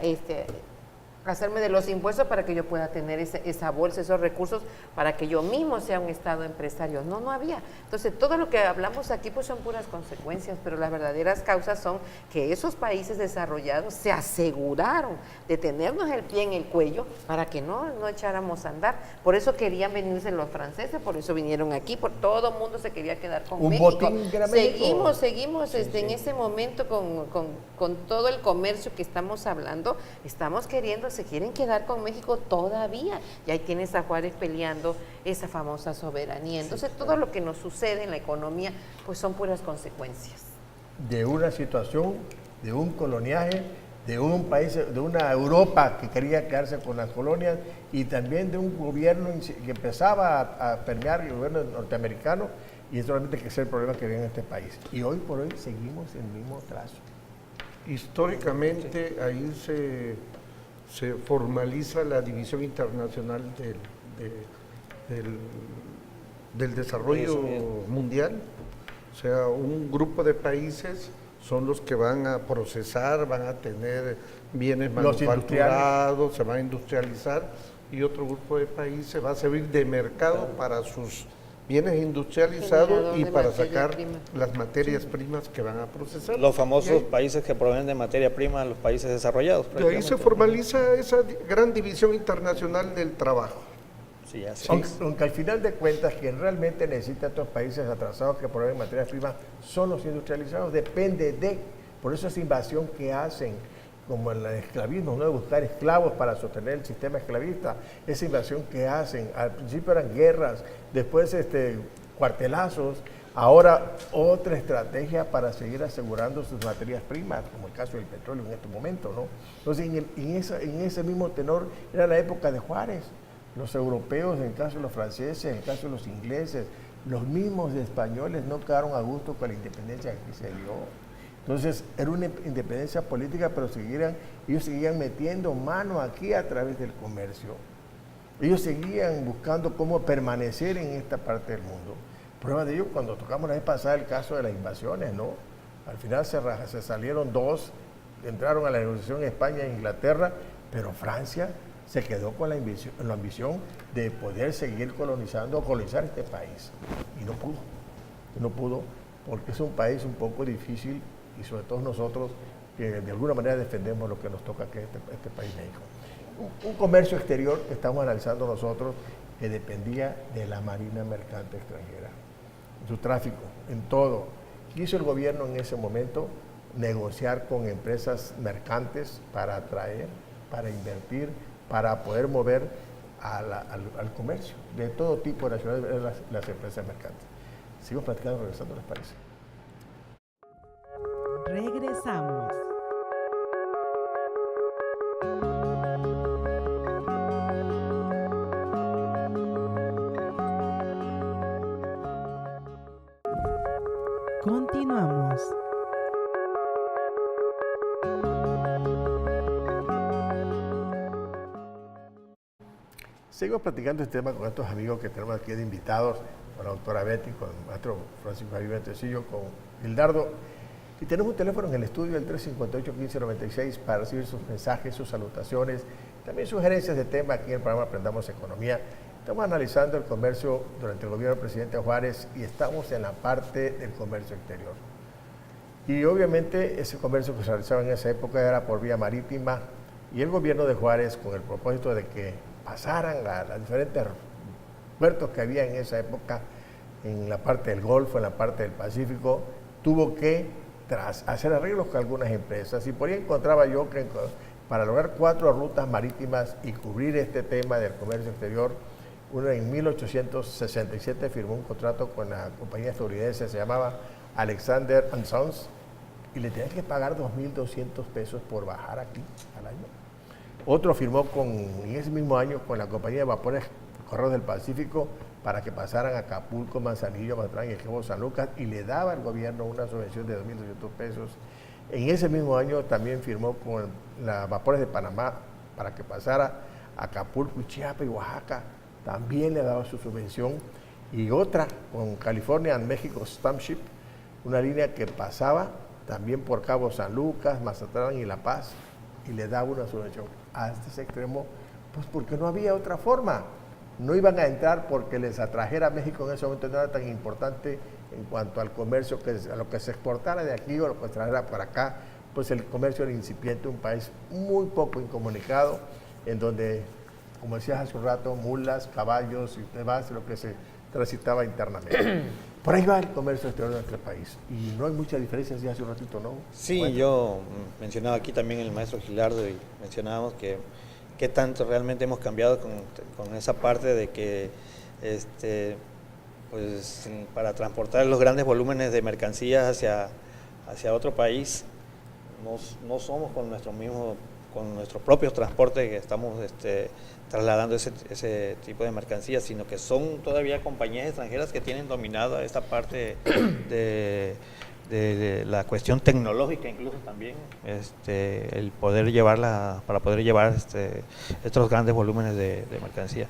hacerme de los impuestos para que yo pueda tener esa bolsa, esos recursos, para que yo mismo sea un Estado empresario. No había. Entonces, todo lo que hablamos aquí pues son puras consecuencias, pero las verdaderas causas son que esos países desarrollados se aseguraron de tenernos el pie en el cuello para que no echáramos a andar. Por eso querían venirse los franceses, por eso vinieron aquí, por todo el mundo se quería quedar con México. Seguimos en ese momento con todo el comercio que estamos hablando, se quieren quedar con México todavía. Y ahí tienes a Juárez peleando esa famosa soberanía. Entonces, todo lo que nos sucede en la economía, pues son puras consecuencias. De una situación, de un coloniaje, de un país, de una Europa que quería quedarse con las colonias y también de un gobierno que empezaba a permear el gobierno norteamericano, y es realmente que es el problema que vive en este país. Y hoy por hoy seguimos en el mismo trazo. Históricamente ahí se formaliza la División Internacional del Desarrollo Mundial. O sea, un grupo de países son los que van a procesar, van a tener bienes manufacturados, se van a industrializar, y otro grupo de países va a servir de mercado para sus bienes industrializados y para sacar las materias primas que van a procesar. Los famosos países que proveen de materia prima a los países desarrollados. De ahí se formaliza esa gran división internacional del trabajo. Sí, así aunque al final de cuentas quien realmente necesita a estos países atrasados que proveen materias primas son los industrializados, depende de, por eso esa invasión que hacen, como el esclavismo, no de buscar esclavos para sostener el sistema esclavista, esa invasión que hacen, al principio eran guerras, después cuartelazos, ahora otra estrategia para seguir asegurando sus materias primas, como el caso del petróleo en este momento, ¿no? Entonces, en ese mismo tenor era la época de Juárez. Los europeos, en el caso de los franceses, en el caso de los ingleses, los mismos españoles no quedaron a gusto con la independencia que se dio. Entonces, era una independencia política, pero ellos seguían metiendo mano aquí a través del comercio. Ellos seguían buscando cómo permanecer en esta parte del mundo. Prueba de ello, cuando tocamos la vez pasada el caso de las invasiones, ¿no? Al final se salieron dos, entraron a la negociación España e Inglaterra, pero Francia se quedó con la ambición de poder seguir colonizar este país. Y no pudo, porque es un país un poco difícil, y sobre todo nosotros que de alguna manera defendemos lo que nos toca aquí en este país México. Un comercio exterior que estamos analizando nosotros que dependía de la marina mercante extranjera, su tráfico, en todo. ¿Qué hizo el gobierno en ese momento? Negociar con empresas mercantes para atraer, para invertir, para poder mover al comercio de todo tipo de las empresas mercantes. Sigo platicando, regresando, ¿les parece? Regresamos. Continuamos. Sigo platicando este tema con estos amigos que tenemos aquí de invitados, con la doctora Betty, con el maestro Francisco Javier Ventecillo, con Gildardo. Y tenemos un teléfono en el estudio, el 358-1596, para recibir sus mensajes, sus salutaciones, también sugerencias de tema aquí en el programa Aprendamos Economía. Estamos analizando el comercio durante el gobierno del presidente Juárez y estamos en la parte del comercio exterior. Y obviamente ese comercio que se realizaba en esa época era por vía marítima, y el gobierno de Juárez, con el propósito de que pasaran las diferentes puertos que había en esa época, en la parte del Golfo, en la parte del Pacífico, tuvo que hacer arreglos con algunas empresas, y por ahí encontraba yo que para lograr 4 rutas marítimas y cubrir este tema del comercio exterior, uno en 1867 firmó un contrato con la compañía estadounidense, se llamaba Alexander & Sons, y le tenían que pagar $2,200 por bajar aquí al año. Otro firmó en ese mismo año con la compañía de vapores Correos del Pacífico para que pasaran a Acapulco, Manzanillo, Mazatlán y el Cabo San Lucas, y le daba al gobierno una subvención de 2.200 pesos. En ese mismo año también firmó con la Vapores de Panamá para que pasara a Acapulco, Chiapas y Oaxaca, también le daba su subvención. Y otra con California and México Steamship, una línea que pasaba también por Cabo San Lucas, Mazatlán y La Paz, y le daba una subvención. Hasta ese extremo, pues porque no había otra forma. No iban a entrar porque les atrajera a México en ese momento, no era tan importante en cuanto al comercio, a lo que se exportara de aquí o lo que se trajera para acá, pues el comercio era incipiente, un país muy poco incomunicado, en donde, como decías hace un rato, mulas, caballos y demás, lo que se transitaba internamente. Por ahí va el comercio exterior de nuestro país, y no hay muchas diferencias, ya hace un ratito, ¿no? Sí, Bueno. yo mencionaba aquí también el maestro Gilardo y mencionábamos que qué tanto realmente hemos cambiado con esa parte de que pues para transportar los grandes volúmenes de mercancías hacia otro país no somos con nuestro propio transporte que estamos trasladando ese tipo de mercancías, sino que son todavía compañías extranjeras que tienen dominada esta parte de la cuestión tecnológica, incluso también el poder llevarla, para poder llevar estos grandes volúmenes de mercancía.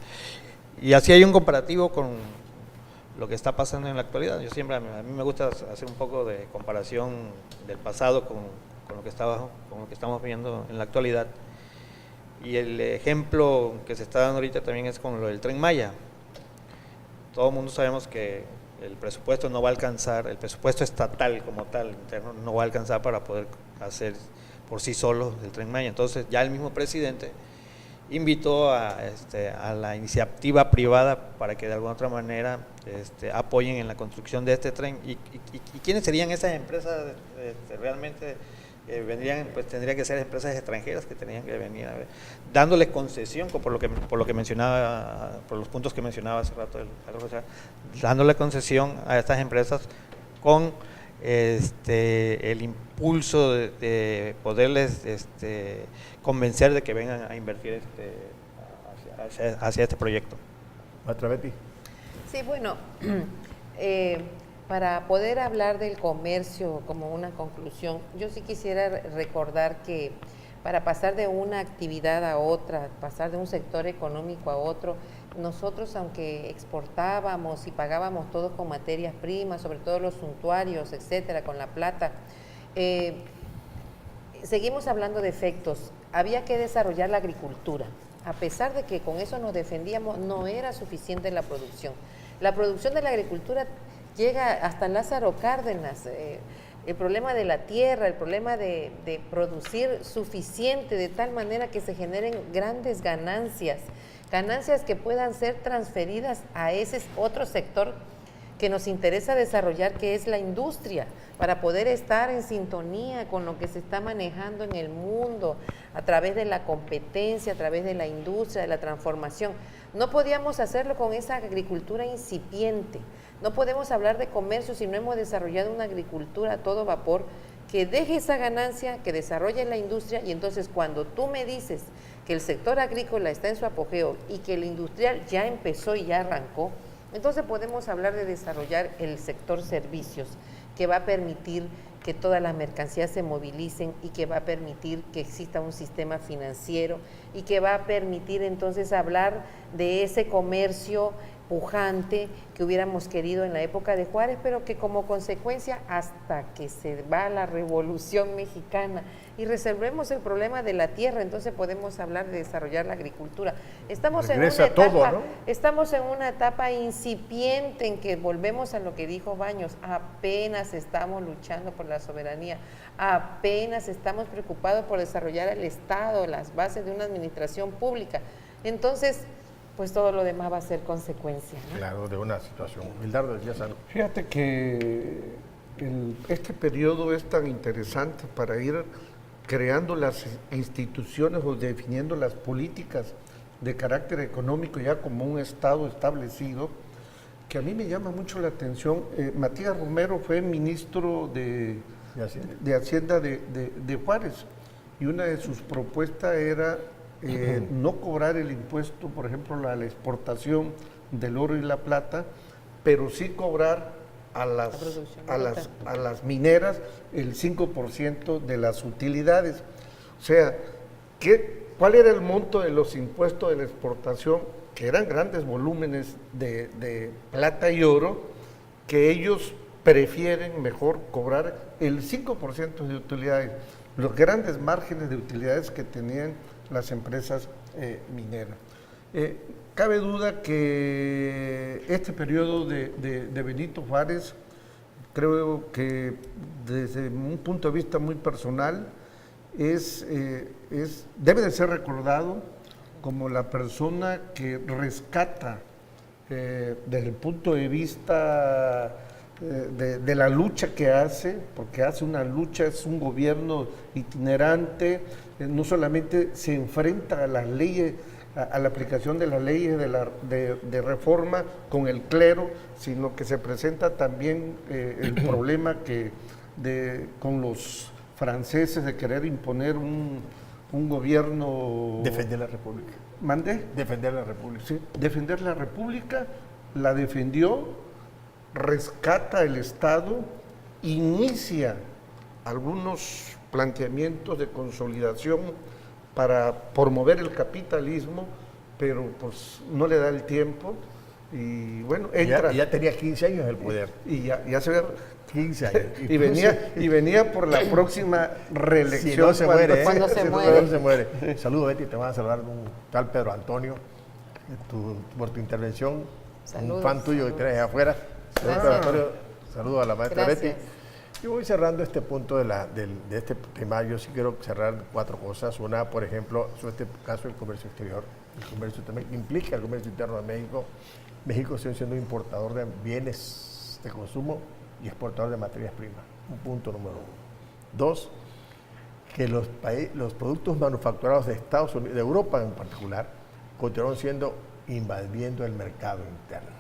Y así hay un comparativo con lo que está pasando en la actualidad. Yo siempre, a mí me gusta hacer un poco de comparación del pasado con lo que estamos viendo en la actualidad. Y el ejemplo que se está dando ahorita también es con lo del Tren Maya. Todo el mundo sabemos que el presupuesto no va a alcanzar, el presupuesto estatal como tal, interno, no va a alcanzar para poder hacer por sí solo el Tren Maya. Entonces ya el mismo presidente invitó a la iniciativa privada para que de alguna otra manera apoyen en la construcción de este tren. ¿Y quiénes serían esas empresas realmente? Vendrían, pues tendrían que ser empresas extranjeras que tenían que venir a ver, dándole concesión, por lo que mencionaba, por los puntos que mencionaba hace rato dándole concesión a estas empresas con el impulso de poderles convencer de que vengan a invertir hacia este proyecto. Maestra Betty. Sí, bueno, para poder hablar del comercio como una conclusión, yo sí quisiera recordar que para pasar de una actividad a otra, pasar de un sector económico a otro, nosotros, aunque exportábamos y pagábamos todo con materias primas, sobre todo los suntuarios, etcétera, con la plata, seguimos hablando de efectos. Había que desarrollar la agricultura. A pesar de que con eso nos defendíamos, no era suficiente la producción. La producción de la agricultura llega hasta Lázaro Cárdenas. El problema de la tierra, el problema de producir suficiente de tal manera que se generen grandes ganancias que puedan ser transferidas a ese otro sector que nos interesa desarrollar, que es la industria, para poder estar en sintonía con lo que se está manejando en el mundo, a través de la competencia, a través de la industria, de la transformación. No podíamos hacerlo con esa agricultura incipiente. No podemos hablar de comercio si no hemos desarrollado una agricultura a todo vapor que deje esa ganancia, que desarrolle la industria. Y entonces cuando tú me dices que el sector agrícola está en su apogeo y que el industrial ya empezó y ya arrancó, entonces podemos hablar de desarrollar el sector servicios, que va a permitir que todas las mercancías se movilicen y que va a permitir que exista un sistema financiero y que va a permitir entonces hablar de ese comercio pujante que hubiéramos querido en la época de Juárez, pero que como consecuencia, hasta que se va la Revolución Mexicana y resolvemos el problema de la tierra, entonces podemos hablar de desarrollar la agricultura. Estamos en una etapa incipiente en que volvemos a lo que dijo Baños, apenas estamos luchando por la soberanía, apenas estamos preocupados por desarrollar el Estado, las bases de una administración pública. Entonces, pues todo lo demás va a ser consecuencia, ¿no? Claro, de una situación. Hildardo, decías algo. Fíjate que este periodo es tan interesante para ir creando las instituciones o definiendo las políticas de carácter económico ya como un Estado establecido, que a mí me llama mucho la atención. Matías Romero fue ministro de Hacienda de Juárez, y una de sus propuestas era no cobrar el impuesto, por ejemplo, a la exportación del oro y la plata, pero sí cobrar a las mineras el 5% de las utilidades. O sea, ¿cuál era el monto de los impuestos de la exportación? Que eran grandes volúmenes de plata y oro, que ellos prefieren mejor cobrar el 5% de utilidades, los grandes márgenes de utilidades que tenían las empresas mineras. Cabe duda que este periodo de Benito Juárez, creo que desde un punto de vista muy personal, debe de ser recordado como la persona que rescata desde el punto de vista de la lucha que hace, porque hace una lucha, es un gobierno itinerante, no solamente se enfrenta a las leyes, a la aplicación de las leyes de reforma con el clero, sino que se presenta también el problema con los franceses de querer imponer un gobierno... Defender la República. ¿Mande? Defender la República. Sí, defender la República, la defendió, rescata el Estado, inicia algunos planteamientos de consolidación para promover el capitalismo, pero pues no le da el tiempo y bueno, entra. Ya tenía 15 años en el poder. Y ya se ve 15 años. y venía por la próxima reelección. Si no se muere, cuando se Si muere. no se muere. Saludos, Betty, te van a saludar un tal Pedro Antonio por tu intervención. Saludos, un fan tuyo que saludos. tienes allá afuera. Saludos, Gracias. Pedro Antonio. Saludos a la maestra Gracias. Betty. Yo voy cerrando este punto de este tema. Yo sí quiero cerrar 4 cosas. Una, por ejemplo, sobre este caso del comercio exterior. El comercio también implica el comercio interno de México. México sigue siendo importador de bienes de consumo y exportador de materias primas. Un punto número 1. 2, que los productos manufacturados de Estados Unidos, de Europa en particular, continuaron invadiendo el mercado interno.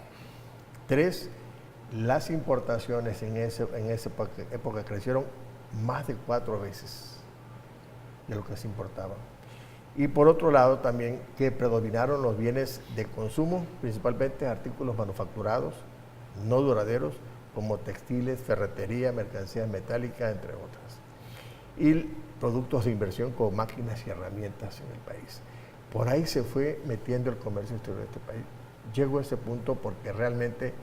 3, las importaciones en esa época crecieron más de 4 veces de lo que se importaba. Y por otro lado también que predominaron los bienes de consumo, principalmente artículos manufacturados, no duraderos, como textiles, ferretería, mercancías metálicas, entre otras. Y productos de inversión como máquinas y herramientas en el país. Por ahí se fue metiendo el comercio exterior de este país. Llegó a ese punto porque realmente,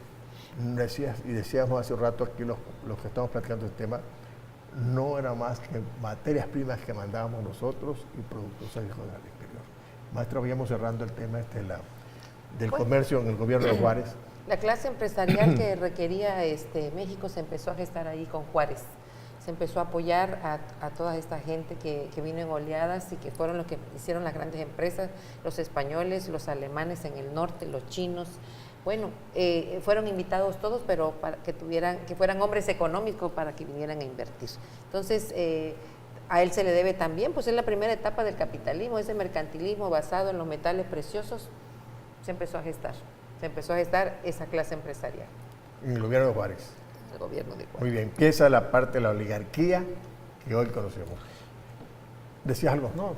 decíamos hace un rato aquí los que estamos platicando el tema, no era más que materias primas que mandábamos nosotros y productos al exterior. Maestro, vayamos cerrando el tema del comercio en el gobierno de Juárez. La clase empresarial que requería México se empezó a gestar ahí con Juárez. Se empezó a apoyar a toda esta gente que vino en oleadas y que fueron los que hicieron las grandes empresas, los españoles, los alemanes en el norte, los chinos. Bueno, fueron invitados todos, pero para que fueran hombres económicos para que vinieran a invertir. Entonces, a él se le debe también, pues es la primera etapa del capitalismo, ese mercantilismo basado en los metales preciosos, se empezó a gestar esa clase empresarial. En el gobierno de Juárez. El gobierno de Juárez. Muy bien, empieza la parte de la oligarquía que hoy conocemos. ¿Decías algo? No,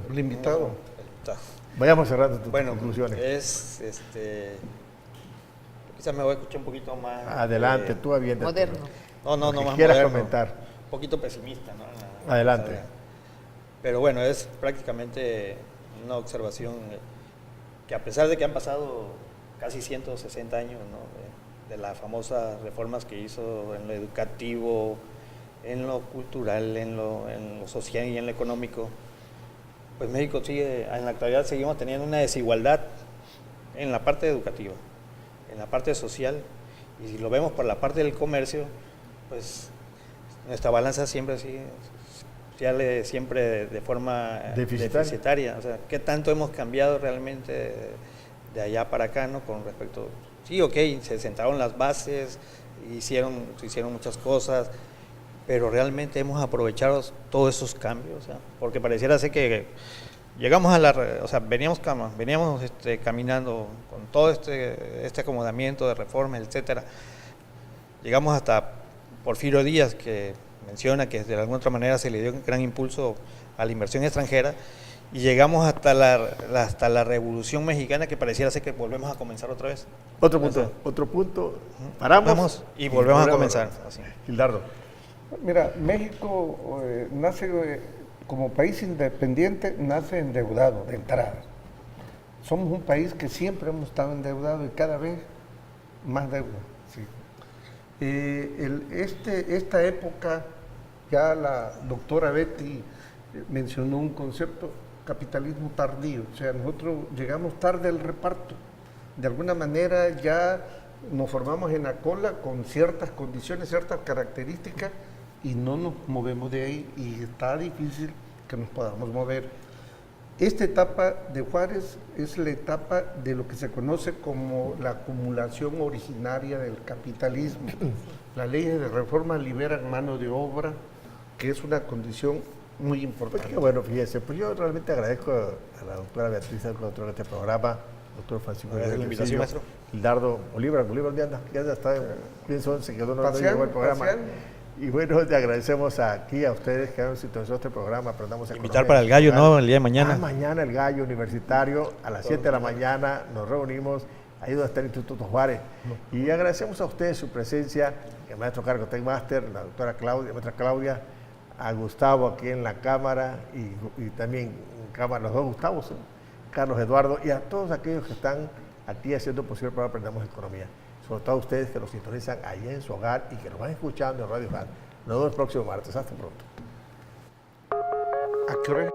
el invitado. Vayamos cerrando tus Bueno, conclusiones. Quizás me voy a escuchar un poquito más... Adelante, tú aviéntate. Moderno. No, Lo que más quieras moderno. comentar. Un poquito pesimista, ¿no? Adelante. Pero bueno, es prácticamente una observación que a pesar de que han pasado casi 160 años, ¿no? de las famosas reformas que hizo en lo educativo, en lo cultural, en lo social y en lo económico, pues México sigue, en la actualidad seguimos teniendo una desigualdad en la parte educativa, en la parte social, y si lo vemos por la parte del comercio, pues nuestra balanza siempre sale siempre de forma deficitaria. O sea, ¿qué tanto hemos cambiado realmente de allá para acá, ¿no? Con respecto, sí, ok, se sentaron las bases, se hicieron muchas cosas, pero realmente hemos aprovechado todos esos cambios, o sea, porque pareciera ser que llegamos veníamos caminando con todo este acomodamiento de reformas, etcétera. Llegamos hasta Porfirio Díaz, que menciona que de alguna otra manera se le dio un gran impulso a la inversión extranjera, y llegamos hasta la Revolución Mexicana, que pareciera ser que volvemos a comenzar otra vez. Otro punto, paramos Vamos y volvemos a comenzar. Así. Gildardo. Mira, México nace como país independiente, nace endeudado de entrada. Somos un país que siempre hemos estado endeudado y cada vez más deuda. Sí. Esta época, ya la doctora Betty mencionó un concepto, capitalismo tardío, o sea, nosotros llegamos tarde al reparto. De alguna manera ya nos formamos en la cola con ciertas condiciones, ciertas características y no nos movemos de ahí y está difícil que nos podamos mover. Esta etapa de Juárez es la etapa de lo que se conoce como la acumulación originaria del capitalismo. Las leyes de reforma liberan mano de obra, que es una condición muy importante. Pues qué bueno, fíjese, pues yo realmente agradezco a la doctora Beatriz, al control de este programa, doctor Francisco. Gracias por la invitación, maestro. Gildardo Bolívar, ¿dónde anda? Ya está, pienso, se quedó, no llegó el programa. Paseando. Y bueno, te agradecemos aquí a ustedes que han sintonizado este programa. Aprendamos Invitar para el gallo, ¿no? El día de mañana. Mañana el gallo universitario, a las 7 de la mañana nos reunimos ahí donde está el Instituto Juárez. Y agradecemos a ustedes su presencia, el maestro Carlos Master, la doctora Claudia, maestra Claudia, a Gustavo aquí en la cámara y también en cámara, los dos Gustavos, Carlos Eduardo, y a todos aquellos que están aquí haciendo posible para Aprendamos Economía. Sobre todo a ustedes que los sintonizan ahí en su hogar y que nos van escuchando en Radio Hat. Nos vemos el próximo martes. Hasta pronto. ¿A qué hora?